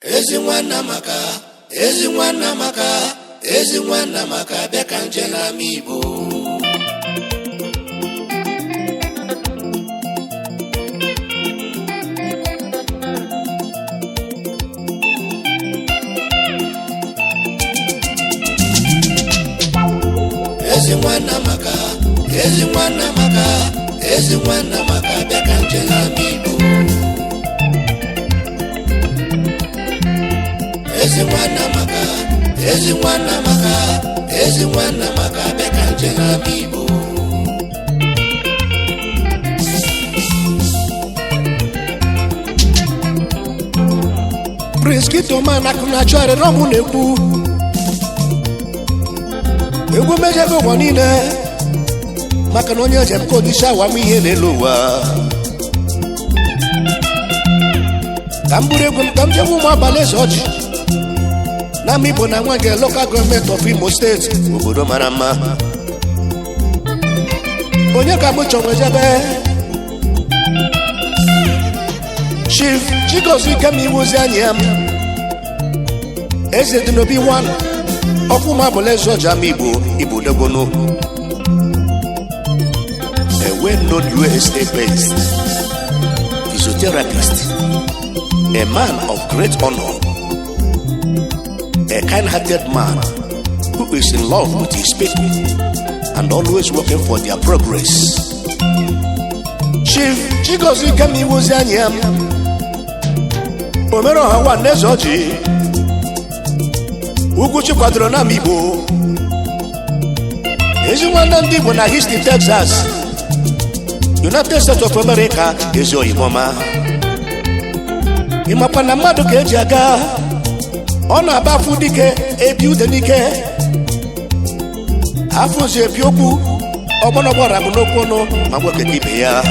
Ezi Nwanne Amaka, Ezi Nwanne Amaka, Ezi Nwanne Amaka bịa ka nje n'ama Igbo. Ezi Nwanne Amaka, Ezi Nwanne Amaka, Ezi Nwanne Amaka bịa ka nje n'ama Igbo. Ezi Nwanne Amaka, Ezi Nwanne Amaka, Ezi Nwanne Amaka bịa ka nje n'ama Igbo. Prince Kitoman akụnachi arịrị ọmụ na-ekwu egwu mejebe ụwa niile maka na onye ejem ka odisi awam ihe n'elu ụwa. Ka m buru egwu m ka m jebe ụmụ abalị eze ọjị n'ama Igbo na Nwange local government of Imo State, obodo mara mma. Onye ka mụ chọrọ jebe Chief Chigozie Ikeme Iwunze Anyiam eze dị n'obi one ọkụ ụmụ abalị eze ọjị ama Igbo dogbono, a well-known USA based physiotherapist, a man of great honor, a kind-hearted man who is in love with his people and always working for their progress. Chief Chigozie Ikeme Iwunze Anyiam omere ọha nwa n'eze ọjị Uguchi kwadoro n'ama Igbo. Ezi nwanne ndị Igbo na Houston, Texas, United States of America, ezi oyibo ma ịmakwa na mmadụ ka eji aga ọ na-aba afụ dike ebi ude n'ike afụzi ebi okwu ọgbọnọgbọra bụ n'okwu ọnụ ma gbaketa ibe ya.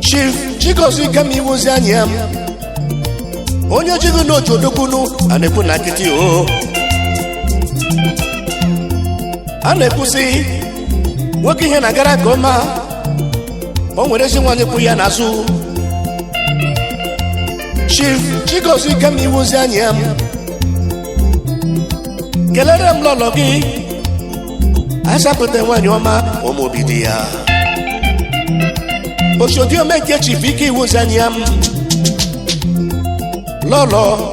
Chief Chigozie Ikeme Iwunze Anyiam onye jighị n'oji odogbunu a na-ekwu na nkịtị o. A na-ekwusi nwoke ihe na-agara nke ọma o nwere ezi nwanyị kwụ ya n'azụ. Chief Chigozie Ikeme Iwunze Anyiam kelere m Lolo gị asapụta nwanyị ọma ụmụ obi dị ya. Osodi ome nke Chief Ike Iwunze Anyiam Lolo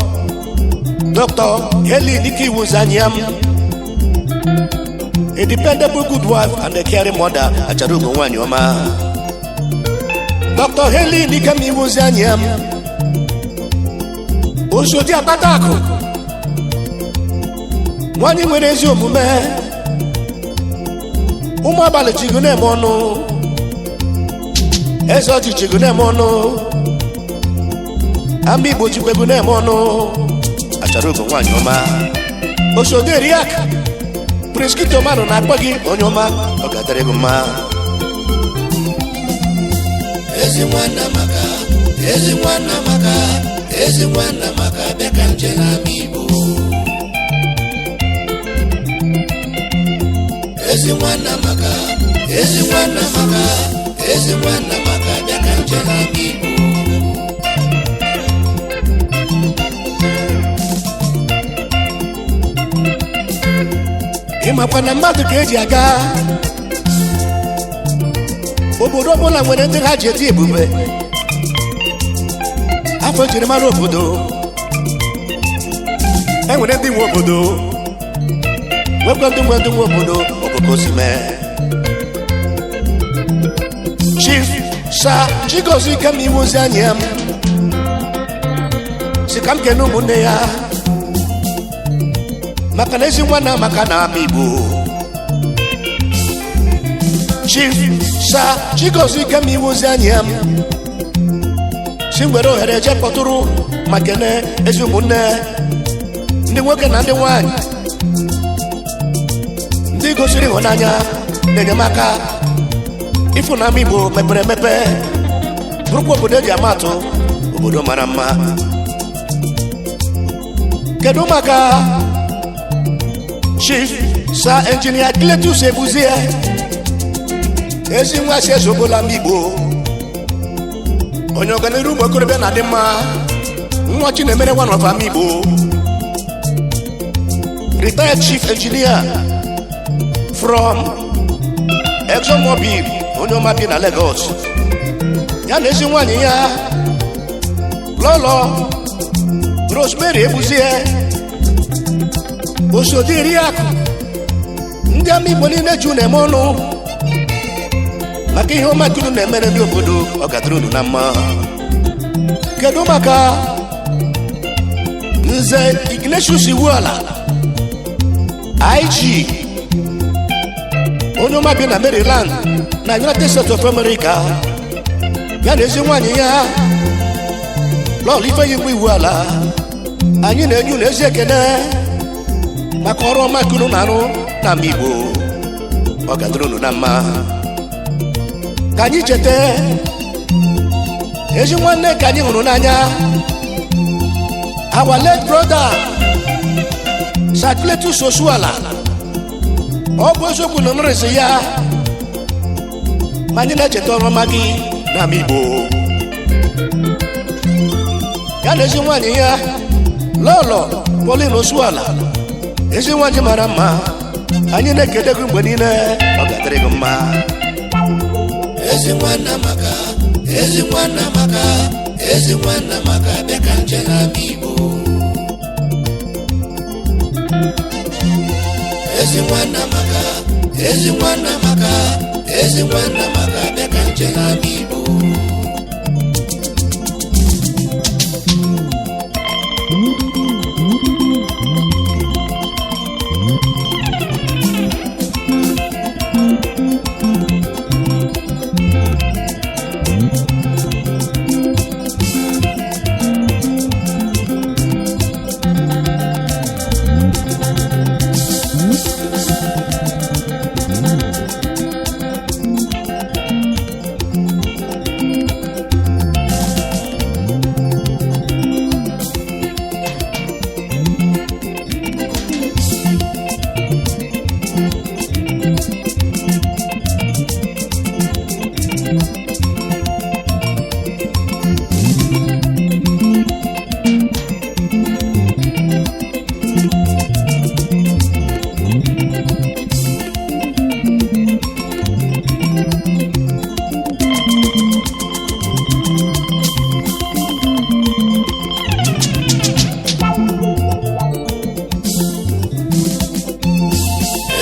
Dr. Ezi Iwunze Anyiam, a dependable good wife and a caring mother, acharugo nwanyị ọma. Dr. Ezi Iwunze Anyiam osodi akpata akụ nwanyị nwere ezi omume, ụmụ abalị chigo na-eme ọnụ, eze ọjị chigo na-eme ọnụ, ama Igbo jikwego na-eme ọnụ, acharugo nwanyị ọma. Osodi eriak Prince Kitoman na-akpọ gị onye ọma, ọ ga-adịrị gị mma. Ezi Nwanne Amaka, Ezi Nwanne Amaka, Ezi Nwanne Amaka bịa ka nje n'ama Igbo. Ezi Nwanne Amaka, Ezi Nwanne Amaka, Ezi Nwanne Amaka bịa ka nje n'ama Igbo. Ịmakwa na mmadụ ka eji aga obodo ọbụla nwere ndị ha ji eti ebube afọ jiri mara obodo. Enwere ndị nwe obodo nwekwa ndị nwe obodo ọbụka si mee. Chief Sir Chigozie Ikeme Iwunze Anyiam si ka m kene ụmụnne ya maka na Ezi Nwanne Amaka n'ama Igbo. Chief Sir Chigozie Ikeme Iwunze Anyiam si nwere ohere eje kpọtụrụ ma kene ezi ụmụnne ndị nwoke na ndị nwanyị ndị gosiri ịhụnanya na enyemaka ịfụ na ama Igbo mepere emepe bụrụkwa obodo eji amatụ, obodo mara mma. Kedu maka Chief Sir Engineer Ebuzie ezi nwa si ezogola ama Igbo, onye ọganiru ụmụ okorobịa na-adị mma nwa Chinemere one of Amibo, retired chief engineer from ExxonMobil, onye ọma bi na Lagos. Ya na ezi nwanyị ya Lolo Rosemary Ebuzie osodiri akụ ndị Amibo niile ju na-eme ọnụ maka ihe ọma tụrụ na-emere ndị obodo ọ gadoro unu na mma. Kedu maka Nze Ignatius Iwuala IG onye ọma bi na Maryland na United States of America. Ya na ezi nwanyị ya Lolo Ifeyinwa Iwuala, anyị na-enye unu ezi ekene maka ọrụ ọma kunu na-arụ na Amibo ọ gadoro unu na mma. Ka anyị cheta ezi nwanne ka anyị hụrụ n'anya, our late brother Sakletus Osuala. Ọ bụ eziokwu na mrịsị ya ma anyị na-echeta ọrụ ọma gị na Amibo. Ya na ezi nwanyị ya Lolo Pauline Osuala, ezi nwanyị mara mma, anyị na-ekele gị mgbe niile ọ ga-adịrị gị mma. Ezi Nwanne Amaka, Ezi Nwanne Amaka, Ezi Nwanne Amaka bịa ka nje na Amibo. Ezi Nwanne Amaka, Ezi Nwanne Amaka, Ezi Nwanne Amaka bịa ka nje na Amibo.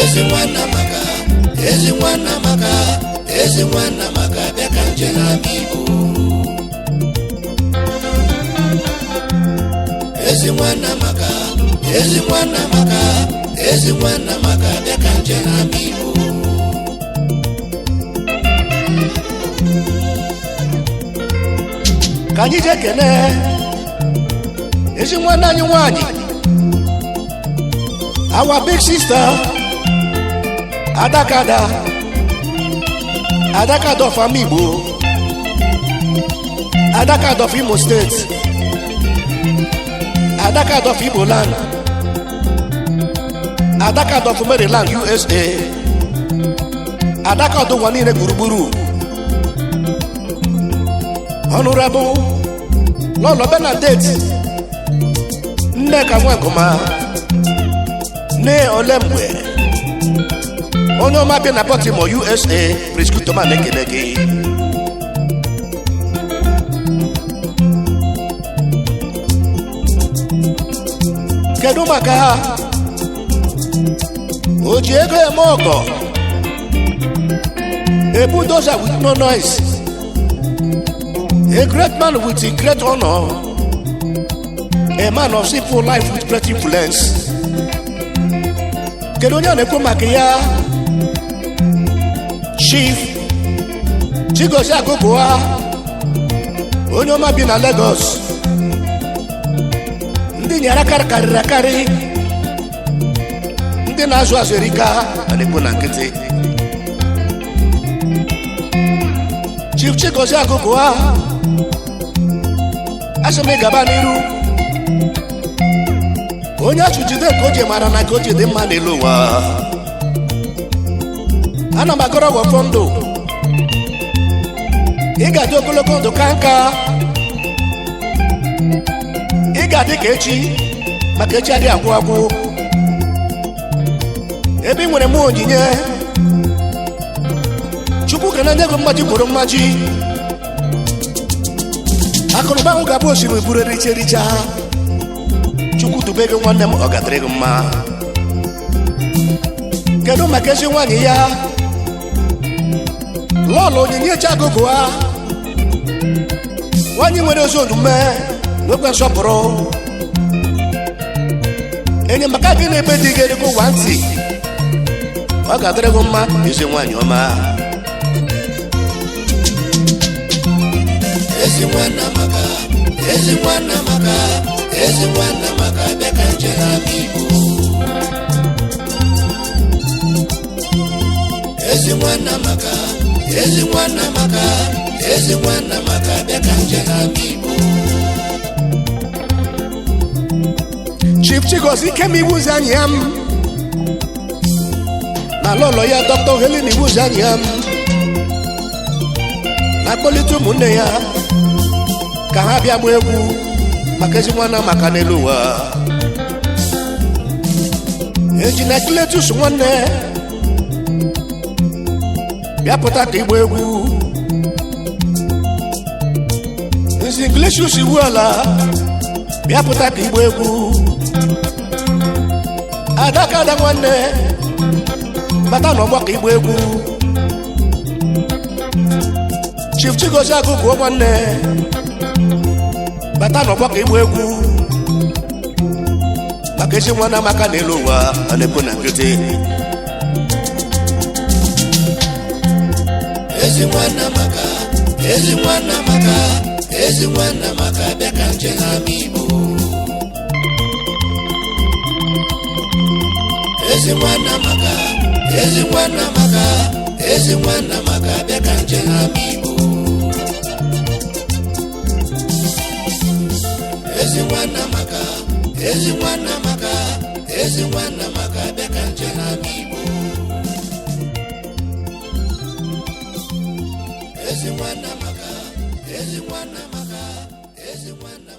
Ezi Nwanne Amaka, Ezi Nwanne Amaka, Ezi Nwanne Amaka bịa ka nje na Amibo. Ezi Nwanne Amaka, Ezi Nwanne Amaka, Ezi Nwanne Amaka bịa ka nje na Amibo. Ka anyị jee kene ezi nwanne anyị nwanyị, our big sister Adakada of Amibo, Adakada of Imo State, Adakada of Igbo land, Adakada of Maryland USA, Adakada ụwa niile gburugburu. Honorable Lolo Benedict Nneka Nwekuma ne Olemgbe onye ọma bi na Baltimore USA. Prince Kitoman ekele gị. Kedu maka o ji ego eme ọgọ, a bulldozer with no noise, a great man with a great honor, a man of simple life with great influence. Kedu onye na-ekwu maka ya? Chief Chigozie onye ọma bi na Lagos. Ndị nyara karịrị akarị, ndị na-azụ azụ erika na-ekwu na nkịtị. Chief Chigozie asị m gaba n'iru, onye achụjide ka o ji mara na ka o ji dị mma n'elu ụwa. Ana m agọrọ ọgwọfọ ndụ, ị ga-adị ogologo ndụ ka nka, ị ga-adị ka echi maka echi adị agwụ agwụ ebe ị nwere mụ onyinye Chukwu ga na-enye gị mmaji kwuru mmaji akụnụba ahụ ga-abụ osimiri buru ericha Chukwu dube gị nwanne m ọ ga-adịrị gị mma kedu maka ezi nwaanyị ya Lolo onyinye Chigozie ha nwaanyị nwere ozi omume n'okwe nsọpụrụ enye maka gị na-ebe dị gị ego ụwa ntị ọ ga-adịrị gị mma ezi nwaanyị ọma Ezi Nwanne Amaka Ezi Nwanne Amaka Ezi Nwanne Amaka bịa ka njere Igbo Ezi Nwanne Amaka Ezi Nwanne Amaka Ezi Nwanne Amaka bịa ka njere Igbo Chief Chigozie Ikeme Iwunze Anyiam na Lolo ya Dr. Helen Iwunze Anyiam na kpọlite ụmụnne ya ka ha bịa gbaa egwu maka Ezi Nwanne Amaka n'elu ụwa eji na Cletus nwanne bịa pụta ka igba egwu nzi Iglesias iwu ala bịa pụta ka igba egwu adakada nwanne bata n'ọgbọ ka igba egwu Chief Chigozie agụgụ nwanne bata n'ọgbọ ka igba egwu maka Ezi Nwanne Amaka n'elu ụwa a na-ekwu na nkịtị Ezi Nwanne Amaka Ezi Nwanne Amaka Ezi Nwanne Amaka bịa ka njere Igbo Ezi Nwanne Amaka Ezi Nwanne Amaka Ezi Nwanne Amaka bịa ka njere Igbo Ezi Nwanne Amaka Ezi Nwanne Amaka Ezi Nwanne Amaka bịa ka njere Igbo Ezi Nwanne Amaka Ezi Nwanne Amaka Ezi Nwanne